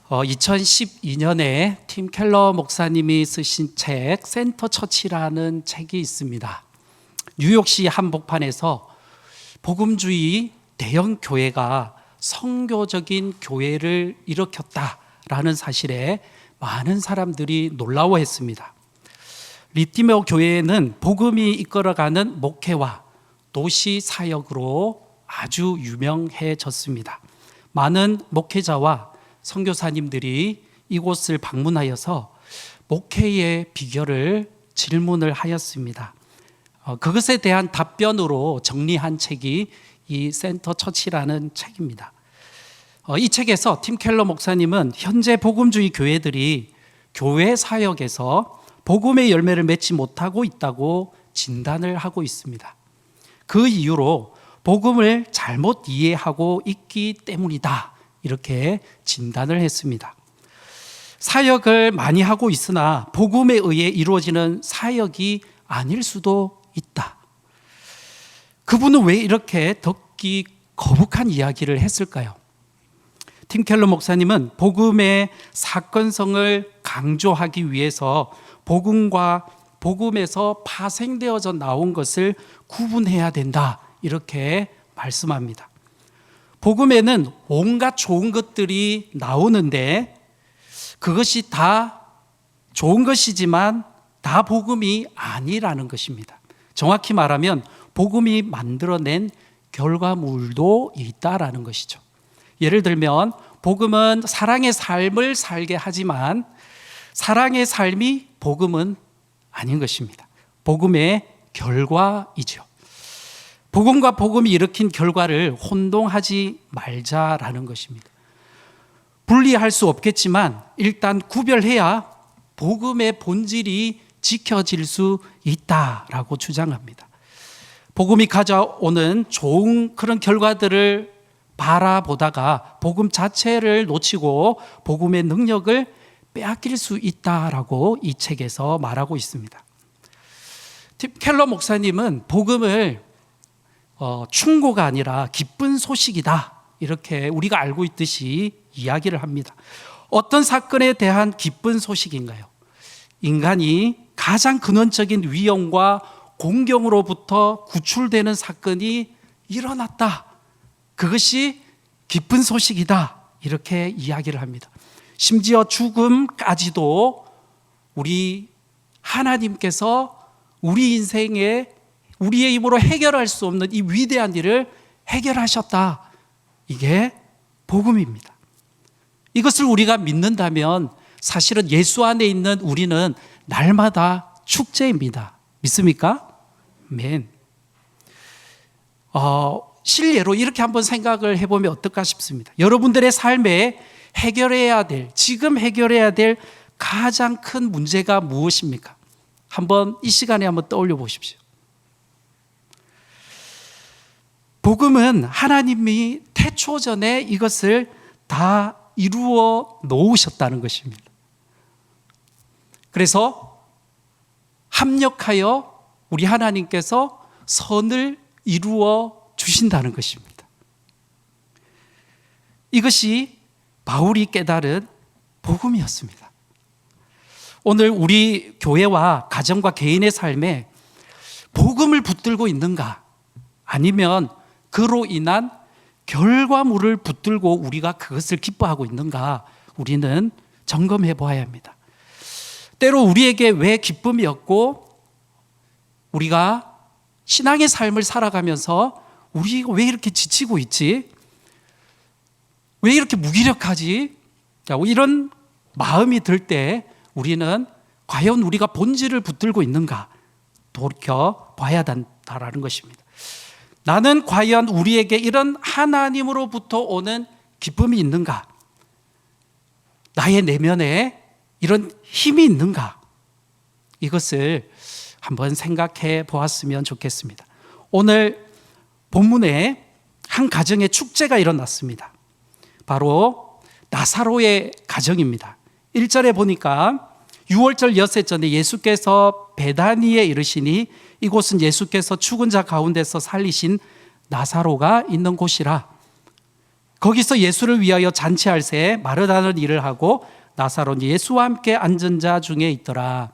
2012년에 팀 켈러 목사님이 쓰신 책 센터 처치라는 책이 있습니다. 뉴욕시 한복판에서 복음주의 대형 교회가 선교적인 교회를 일으켰다라는 사실에 많은 사람들이 놀라워했습니다. 리디머 교회는 복음이 이끌어가는 목회와 도시 사역으로 아주 유명해졌습니다. 많은 목회자와 선교사님들이 이곳을 방문하여서 목회의 비결을 질문을 하였습니다. 그것에 대한 답변으로 정리한 책이 이 센터 처치라는 책입니다. 이 책에서 팀 켈러 목사님은 현재 복음주의 교회들이 교회 사역에서 복음의 열매를 맺지 못하고 있다고 진단을 하고 있습니다. 그 이유로 복음을 잘못 이해하고 있기 때문이다, 이렇게 진단을 했습니다. 사역을 많이 하고 있으나 복음에 의해 이루어지는 사역이 아닐 수도 있다. 그분은 왜 이렇게 듣기 거북한 이야기를 했을까요? 팀 켈러 목사님은 복음의 사건성을 강조하기 위해서 복음과 복음에서 파생되어져 나온 것을 구분해야 된다, 이렇게 말씀합니다. 복음에는 온갖 좋은 것들이 나오는데 그것이 다 좋은 것이지만 다 복음이 아니라는 것입니다. 정확히 말하면 복음이 만들어낸 결과물도 있다라는 것이죠. 예를 들면 복음은 사랑의 삶을 살게 하지만 사랑의 삶이 복음은 아닌 것입니다. 복음의 결과이죠. 복음과 복음이 일으킨 결과를 혼동하지 말자라는 것입니다. 분리할 수 없겠지만 일단 구별해야 복음의 본질이 지켜질 수 있다라고 주장합니다. 복음이 가져오는 좋은 그런 결과들을 바라보다가 복음 자체를 놓치고 복음의 능력을 빼앗길 수 있다라고 이 책에서 말하고 있습니다. 팀 켈러 목사님은 복음을 충고가 아니라 기쁜 소식이다, 이렇게 우리가 알고 있듯이 이야기를 합니다. 어떤 사건에 대한 기쁜 소식인가요? 인간이 가장 근원적인 위험과 공경으로부터 구출되는 사건이 일어났다. 그것이 기쁜 소식이다, 이렇게 이야기를 합니다. 심지어 죽음까지도 우리 하나님께서 우리 인생에 우리의 힘으로 해결할 수 없는 이 위대한 일을 해결하셨다. 이게 복음입니다. 이것을 우리가 믿는다면 사실은 예수 안에 있는 우리는 날마다 축제입니다. 믿습니까? 아멘. 실례로 이렇게 한번 생각을 해보면 어떨까 싶습니다. 여러분들의 삶에 지금 해결해야 될 가장 큰 문제가 무엇입니까? 한번 이 시간에 한번 떠올려 보십시오. 복음은 하나님이 태초전에 이것을 다 이루어 놓으셨다는 것입니다. 그래서 합력하여 우리 하나님께서 선을 이루어 주신다는 것입니다. 이것이 바울이 깨달은 복음이었습니다. 오늘 우리 교회와 가정과 개인의 삶에 복음을 붙들고 있는가, 아니면 그로 인한 결과물을 붙들고 우리가 그것을 기뻐하고 있는가, 우리는 점검해 보아야 합니다. 때로 우리에게 왜 기쁨이 없고 우리가 신앙의 삶을 살아가면서 우리가 왜 이렇게 지치고 있지? 왜 이렇게 무기력하지? 이런 마음이 들 때 우리는 과연 우리가 본질을 붙들고 있는가 돌이켜봐야 한다는 것입니다. 나는 과연 우리에게 이런 하나님으로부터 오는 기쁨이 있는가? 나의 내면에 이런 힘이 있는가? 이것을 한번 생각해 보았으면 좋겠습니다. 오늘 본문에 한 가정에 축제가 일어났습니다. 바로 나사로의 가정입니다. 1절에 보니까 유월절 엿새 전에 예수께서 베다니에 이르시니 이곳은 예수께서 죽은 자 가운데서 살리신 나사로가 있는 곳이라. 거기서 예수를 위하여 잔치할 새 마르다는 일을 하고 나사로는 예수와 함께 앉은 자 중에 있더라.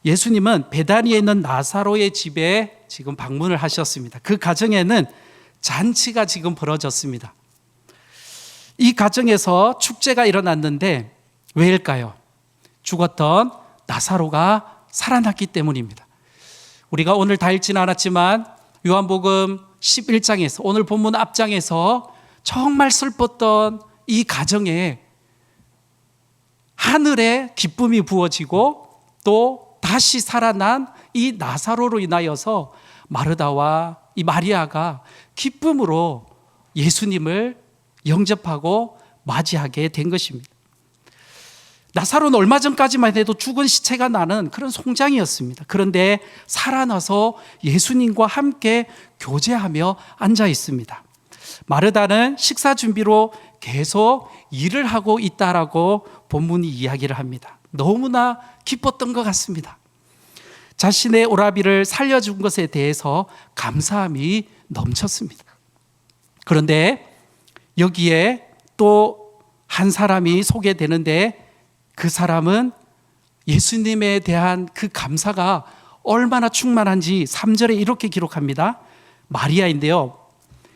예수님은 베다니에 있는 나사로의 집에 지금 방문을 하셨습니다. 그 가정에는 잔치가 지금 벌어졌습니다. 이 가정에서 축제가 일어났는데 왜일까요? 죽었던 나사로가 살아났기 때문입니다. 우리가 오늘 다 읽지는 않았지만 요한복음 11장에서 오늘 본문 앞장에서 정말 슬펐던 이 가정에 하늘에 기쁨이 부어지고 또 다시 살아난 이 나사로로 인하여서 마르다와 이 마리아가 기쁨으로 예수님을 영접하고 맞이하게 된 것입니다. 나사로는 얼마 전까지만 해도 죽은 시체가 나는 그런 송장이었습니다. 그런데 살아나서 예수님과 함께 교제하며 앉아 있습니다. 마르다는 식사 준비로 계속 일을 하고 있다라고 본문이 이야기를 합니다. 너무나 기뻤던 것 같습니다. 자신의 오라비를 살려준 것에 대해서 감사함이 넘쳤습니다. 그런데 여기에 또 한 사람이 소개되는데 그 사람은 예수님에 대한 그 감사가 얼마나 충만한지 3절에 이렇게 기록합니다. 마리아인데요,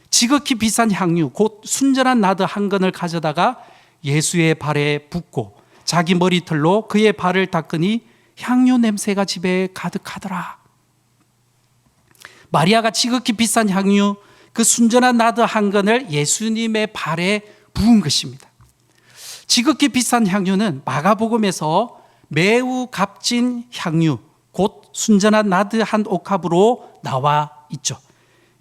지극히 비싼 향유 곧 순전한 나드 한 근을 가져다가 예수의 발에 붓고 자기 머리털로 그의 발을 닦으니 향유 냄새가 집에 가득하더라. 마리아가 지극히 비싼 향유 그 순전한 나드 한 근을 예수님의 발에 부은 것입니다. 지극히 비싼 향유는 마가복음에서 매우 값진 향유 곧 순전한 나드 한 옥합으로 나와 있죠.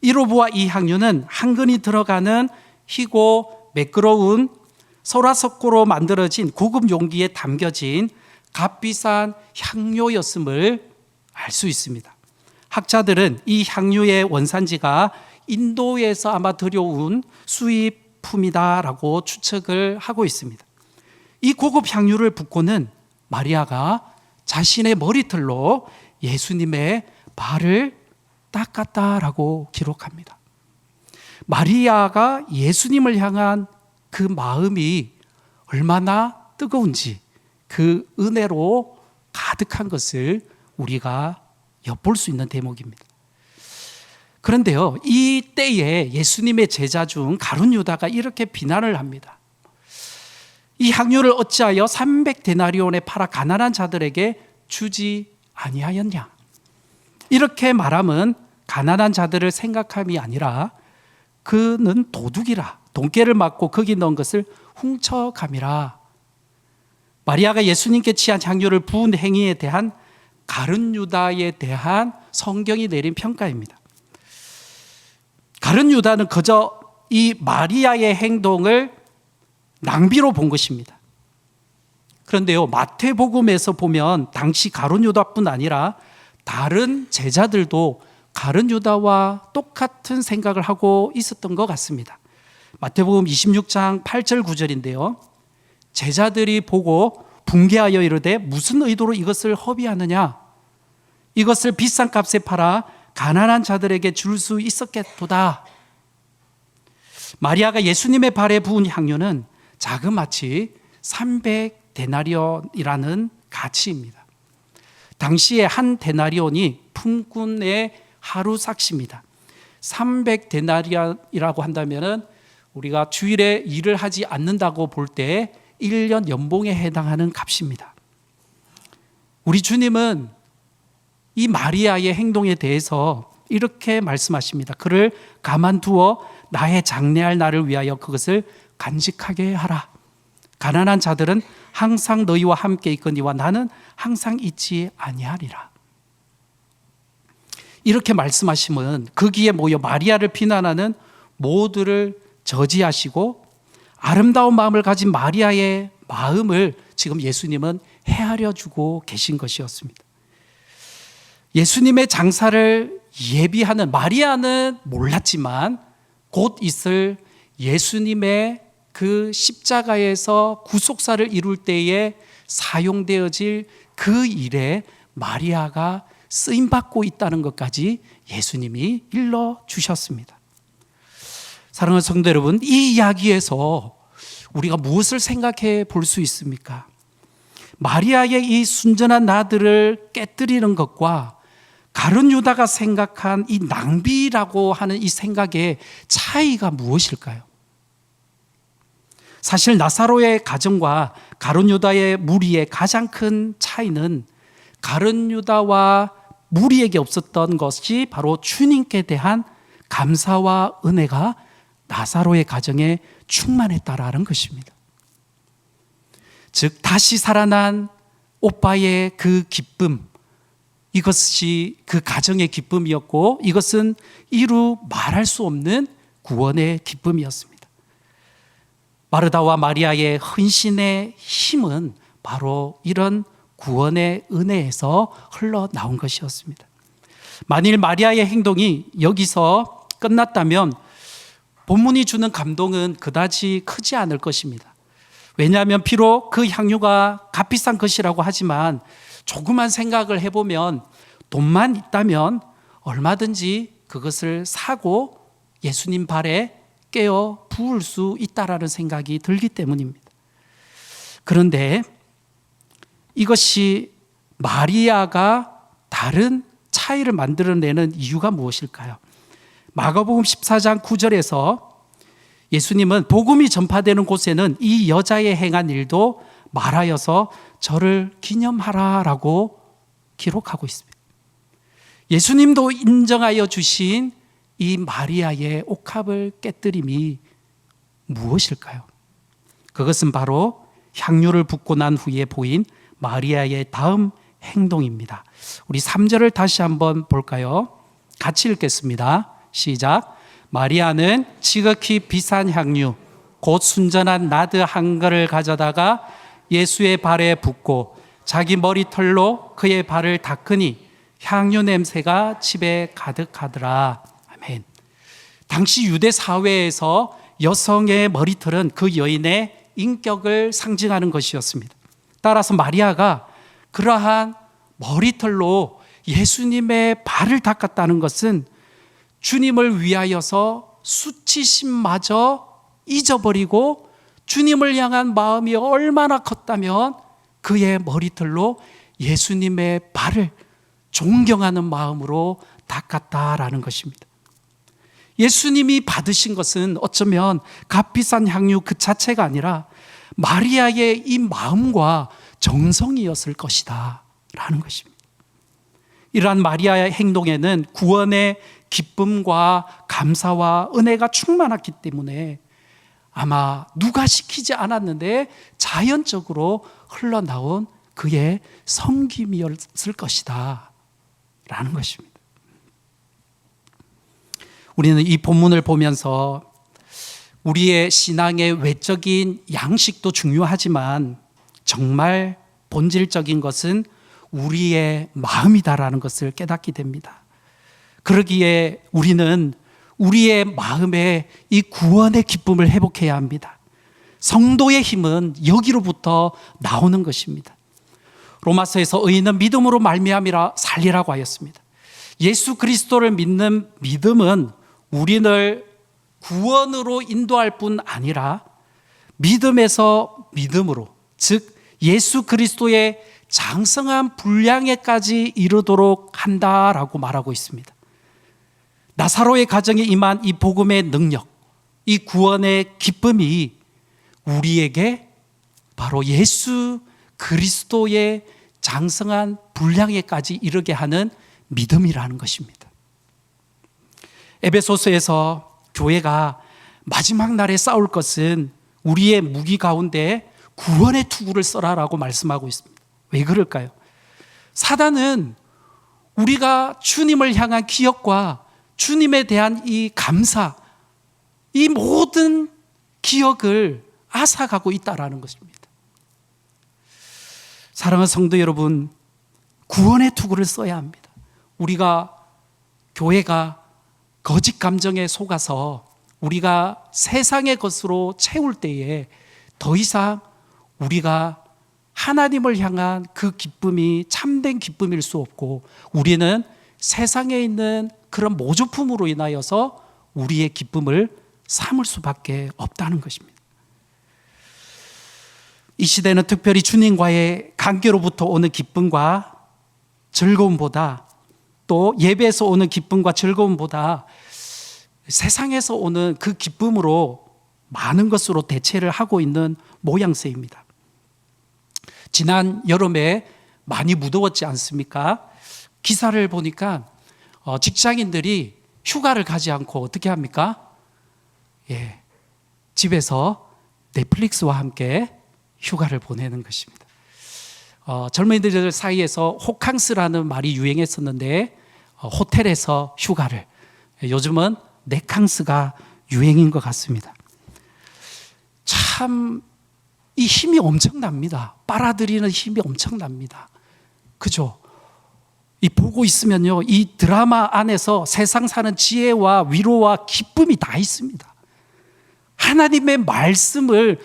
이로 보아 이 향유는 한 근이 들어가는 희고 매끄러운 소라석고로 만들어진 고급 용기에 담겨진 값비싼 향료였음을 알 수 있습니다. 학자들은 이 향유의 원산지가 인도에서 아마 들여온 수입품이다라고 추측을 하고 있습니다. 이 고급 향유를 붓고는 마리아가 자신의 머리털로 예수님의 발을 닦았다라고 기록합니다. 마리아가 예수님을 향한 그 마음이 얼마나 뜨거운지 그 은혜로 가득한 것을 우리가 엿볼 수 있는 대목입니다. 그런데요, 이 때에 예수님의 제자 중 가룟 유다가 이렇게 비난을 합니다. 이 향유를 어찌하여 300데나리온에 팔아 가난한 자들에게 주지 아니하였냐? 이렇게 말함은 가난한 자들을 생각함이 아니라 그는 도둑이라 돈깨를 맞고 거기 넣은 것을 훔쳐감이라. 마리아가 예수님께 취한 향유를 부은 행위에 대한 가룟 유다에 대한 성경이 내린 평가입니다. 가룟 유다는 그저 이 마리아의 행동을 낭비로 본 것입니다. 그런데요, 마태복음에서 보면 당시 가룟 유다뿐 아니라 다른 제자들도 가룟 유다와 똑같은 생각을 하고 있었던 것 같습니다. 마태복음 26장 8절 9절인데요. 제자들이 보고 붕괴하여 이르되 무슨 의도로 이것을 허비하느냐? 이것을 비싼 값에 팔아 가난한 자들에게 줄 수 있었겠도다. 마리아가 예수님의 발에 부은 향유는 자그마치 300데나리온이라는 가치입니다. 당시에 한 데나리온이 품꾼의 하루 삭시입니다. 300데나리온이라고 한다면 우리가 주일에 일을 하지 않는다고 볼 때 1년 연봉에 해당하는 값입니다. 우리 주님은 이 마리아의 행동에 대해서 이렇게 말씀하십니다. 그를 가만두어 나의 장래할 날을 위하여 그것을 간직하게 하라. 가난한 자들은 항상 너희와 함께 있거니와 나는 항상 있지 아니하리라. 이렇게 말씀하시면 거기에 모여 마리아를 비난하는 모두를 저지하시고 아름다운 마음을 가진 마리아의 마음을 지금 예수님은 헤아려 주고 계신 것이었습니다. 예수님의 장사를 예비하는 마리아는 몰랐지만 곧 있을 예수님의 그 십자가에서 구속사를 이룰 때에 사용되어질 그 일에 마리아가 쓰임받고 있다는 것까지 예수님이 일러주셨습니다. 사랑하는 성도 여러분, 이 이야기에서 우리가 무엇을 생각해 볼 수 있습니까? 마리아의 이 순전한 나들을 깨뜨리는 것과 가룟 유다가 생각한 이 낭비라고 하는 이 생각의 차이가 무엇일까요? 사실 나사로의 가정과 가룟 유다의 무리의 가장 큰 차이는 가룟 유다와 무리에게 없었던 것이 바로 주님께 대한 감사와 은혜가 나사로의 가정에 충만했다라는 것입니다. 즉 다시 살아난 오빠의 그 기쁨, 이것이 그 가정의 기쁨이었고 이것은 이루 말할 수 없는 구원의 기쁨이었습니다. 마르다와 마리아의 헌신의 힘은 바로 이런 구원의 은혜에서 흘러나온 것이었습니다. 만일 마리아의 행동이 여기서 끝났다면 본문이 주는 감동은 그다지 크지 않을 것입니다. 왜냐하면 비록 그 향유가 값비싼 것이라고 하지만 조그만 생각을 해보면 돈만 있다면 얼마든지 그것을 사고 예수님 발에 깨어 부을 수 있다라는 생각이 들기 때문입니다. 그런데 이것이 마리아가 다른 차이를 만들어내는 이유가 무엇일까요? 마가복음 14장 9절에서 예수님은 복음이 전파되는 곳에는 이 여자의 행한 일도 말하여서 저를 기념하라라고 기록하고 있습니다. 예수님도 인정하여 주신 이 마리아의 옥합을 깨뜨림이 무엇일까요? 그것은 바로 향유를 붓고 난 후에 보인 마리아의 다음 행동입니다. 우리 3절을 다시 한번 볼까요? 같이 읽겠습니다. 시작. 마리아는 지극히 비싼 향유 곧 순전한 나드 한 걸을 가져다가 예수의 발에 붓고 자기 머리털로 그의 발을 닦으니 향유 냄새가 집에 가득하더라. 아멘. 당시 유대 사회에서 여성의 머리털은 그 여인의 인격을 상징하는 것이었습니다. 따라서 마리아가 그러한 머리털로 예수님의 발을 닦았다는 것은 주님을 위하여서 수치심마저 잊어버리고 주님을 향한 마음이 얼마나 컸다면 그의 머리털로 예수님의 발을 존경하는 마음으로 닦았다라는 것입니다. 예수님이 받으신 것은 어쩌면 값비싼 향유 그 자체가 아니라 마리아의 이 마음과 정성이었을 것이다 라는 것입니다. 이러한 마리아의 행동에는 구원의 기쁨과 감사와 은혜가 충만했기 때문에 아마 누가 시키지 않았는데 자연적으로 흘러나온 그의 섬김이었을 것이다 라는 것입니다. 우리는 이 본문을 보면서 우리의 신앙의 외적인 양식도 중요하지만 정말 본질적인 것은 우리의 마음이다라는 것을 깨닫게 됩니다. 그러기에 우리는 우리의 마음에 이 구원의 기쁨을 회복해야 합니다. 성도의 힘은 여기로부터 나오는 것입니다. 로마서에서 의인은 믿음으로 말미암이라 살리라고 하였습니다. 예수 그리스도를 믿는 믿음은 우리를 구원으로 인도할 뿐 아니라 믿음에서 믿음으로, 즉 예수 그리스도의 장성한 분량에까지 이르도록 한다라고 말하고 있습니다. 나사로의 가정에 임한 이 복음의 능력, 이 구원의 기쁨이 우리에게 바로 예수 그리스도의 장성한 분량에까지 이르게 하는 믿음이라는 것입니다. 에베소서에서 교회가 마지막 날에 싸울 것은 우리의 무기 가운데 구원의 투구를 써라라고 말씀하고 있습니다. 왜 그럴까요? 사단은 우리가 주님을 향한 기억과 주님에 대한 이 감사, 이 모든 기억을 앗아가고 있다라는 것입니다. 사랑하는 성도 여러분, 구원의 투구를 써야 합니다. 우리가 교회가 거짓 감정에 속아서 우리가 세상의 것으로 채울 때에 더 이상 우리가 하나님을 향한 그 기쁨이 참된 기쁨일 수 없고 우리는 세상에 있는 그런 모조품으로 인하여서 우리의 기쁨을 삼을 수밖에 없다는 것입니다. 이 시대는 특별히 주님과의 관계로부터 오는 기쁨과 즐거움보다, 또 예배에서 오는 기쁨과 즐거움보다 세상에서 오는 그 기쁨으로 많은 것으로 대체를 하고 있는 모양새입니다. 지난 여름에 많이 무더웠지 않습니까? 기사를 보니까 직장인들이 휴가를 가지 않고 어떻게 합니까? 집에서 넷플릭스와 함께 휴가를 보내는 것입니다. 젊은이들 사이에서 호캉스라는 말이 유행했었는데 호텔에서 휴가를, 요즘은 네캉스가 유행인 것 같습니다. 참 이 힘이 엄청납니다. 빨아들이는 힘이 엄청납니다. 그죠? 이 보고 있으면요, 이 드라마 안에서 세상 사는 지혜와 위로와 기쁨이 다 있습니다. 하나님의 말씀을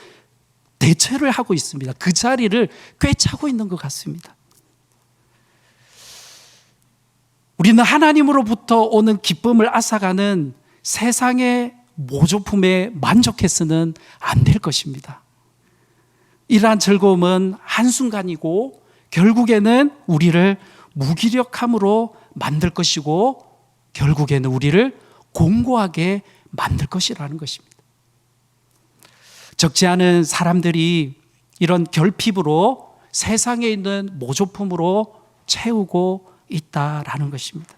대체를 하고 있습니다. 그 자리를 꿰차고 있는 것 같습니다. 우리는 하나님으로부터 오는 기쁨을 앗아가는 세상의 모조품에 만족해서는 안 될 것입니다. 이러한 즐거움은 한순간이고 결국에는 우리를 무기력함으로 만들 것이고 결국에는 우리를 공고하게 만들 것이라는 것입니다. 적지 않은 사람들이 이런 결핍으로 세상에 있는 모조품으로 채우고 있다라는 것입니다.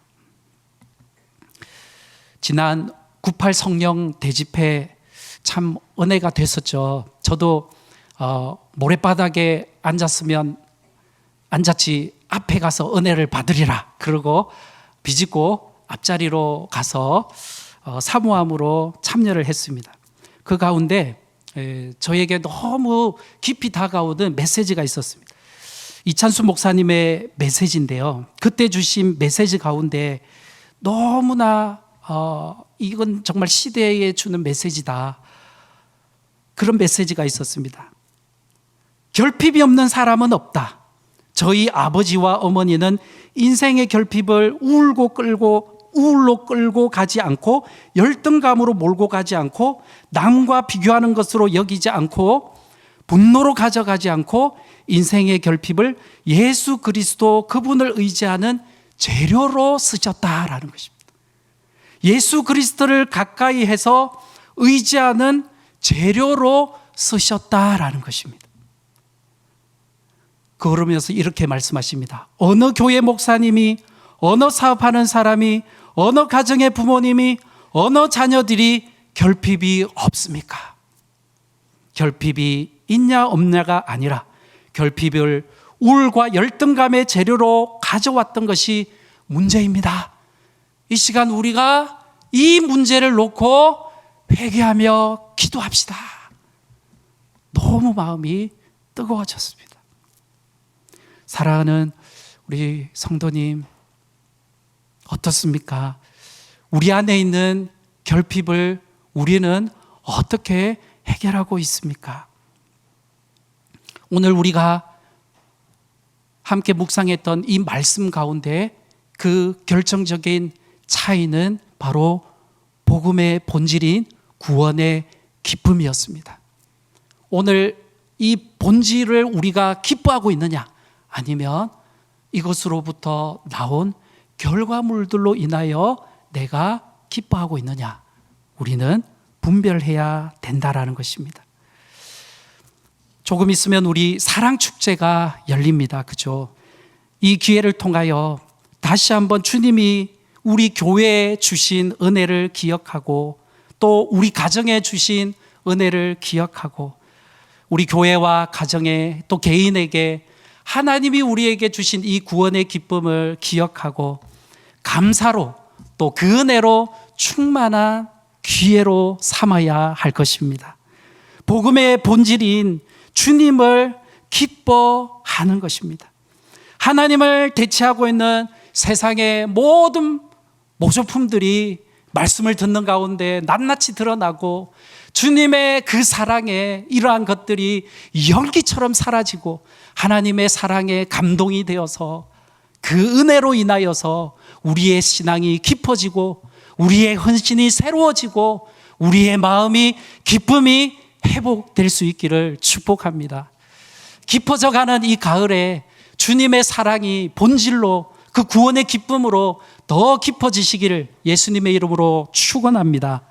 지난 98 성령 대집회 참 은혜가 됐었죠. 저도 모래바닥에 앉았지 앞에 가서 은혜를 받으리라 그러고 비집고 앞자리로 가서 사모함으로 참여를 했습니다. 그 가운데 저에게 너무 깊이 다가오는 메시지가 있었습니다. 이찬수 목사님의 메시지인데요, 그때 주신 메시지 가운데 너무나 이건 정말 시대에 주는 메시지다, 그런 메시지가 있었습니다. 결핍이 없는 사람은 없다. 저희 아버지와 어머니는 인생의 결핍을 우울로 끌고 가지 않고 열등감으로 몰고 가지 않고 남과 비교하는 것으로 여기지 않고 분노로 가져가지 않고 인생의 결핍을 예수 그리스도 그분을 의지하는 재료로 쓰셨다라는 것입니다. 예수 그리스도를 가까이 해서 의지하는 재료로 쓰셨다라는 것입니다. 그러면서 이렇게 말씀하십니다. 어느 교회 목사님이, 어느 사업하는 사람이, 어느 가정의 부모님이, 어느 자녀들이 결핍이 없습니까? 결핍이 있냐 없냐가 아니라 결핍을 우울과 열등감의 재료로 가져왔던 것이 문제입니다. 이 시간 우리가 이 문제를 놓고 회개하며 기도합시다. 너무 마음이 뜨거워졌습니다. 사랑하는 우리 성도님, 어떻습니까? 우리 안에 있는 결핍을 우리는 어떻게 해결하고 있습니까? 오늘 우리가 함께 묵상했던 이 말씀 가운데 그 결정적인 차이는 바로 복음의 본질인 구원의 기쁨이었습니다. 오늘 이 본질을 우리가 기뻐하고 있느냐, 아니면 이것으로부터 나온 결과물들로 인하여 내가 기뻐하고 있느냐, 우리는 분별해야 된다라는 것입니다. 조금 있으면 우리 사랑축제가 열립니다. 그죠? 이 기회를 통하여 다시 한번 주님이 우리 교회에 주신 은혜를 기억하고 또 우리 가정에 주신 은혜를 기억하고 우리 교회와 가정에 또 개인에게 하나님이 우리에게 주신 이 구원의 기쁨을 기억하고 감사로 또 그 은혜로 충만한 기회로 삼아야 할 것입니다. 복음의 본질인 주님을 기뻐하는 것입니다. 하나님을 대체하고 있는 세상의 모든 모조품들이 말씀을 듣는 가운데 낱낱이 드러나고 주님의 그 사랑에 이러한 것들이 연기처럼 사라지고 하나님의 사랑에 감동이 되어서 그 은혜로 인하여서 우리의 신앙이 깊어지고 우리의 헌신이 새로워지고 우리의 마음이 기쁨이 회복될 수 있기를 축복합니다. 깊어져가는 이 가을에 주님의 사랑이 본질로 그 구원의 기쁨으로 더 깊어지시기를 예수님의 이름으로 축원합니다.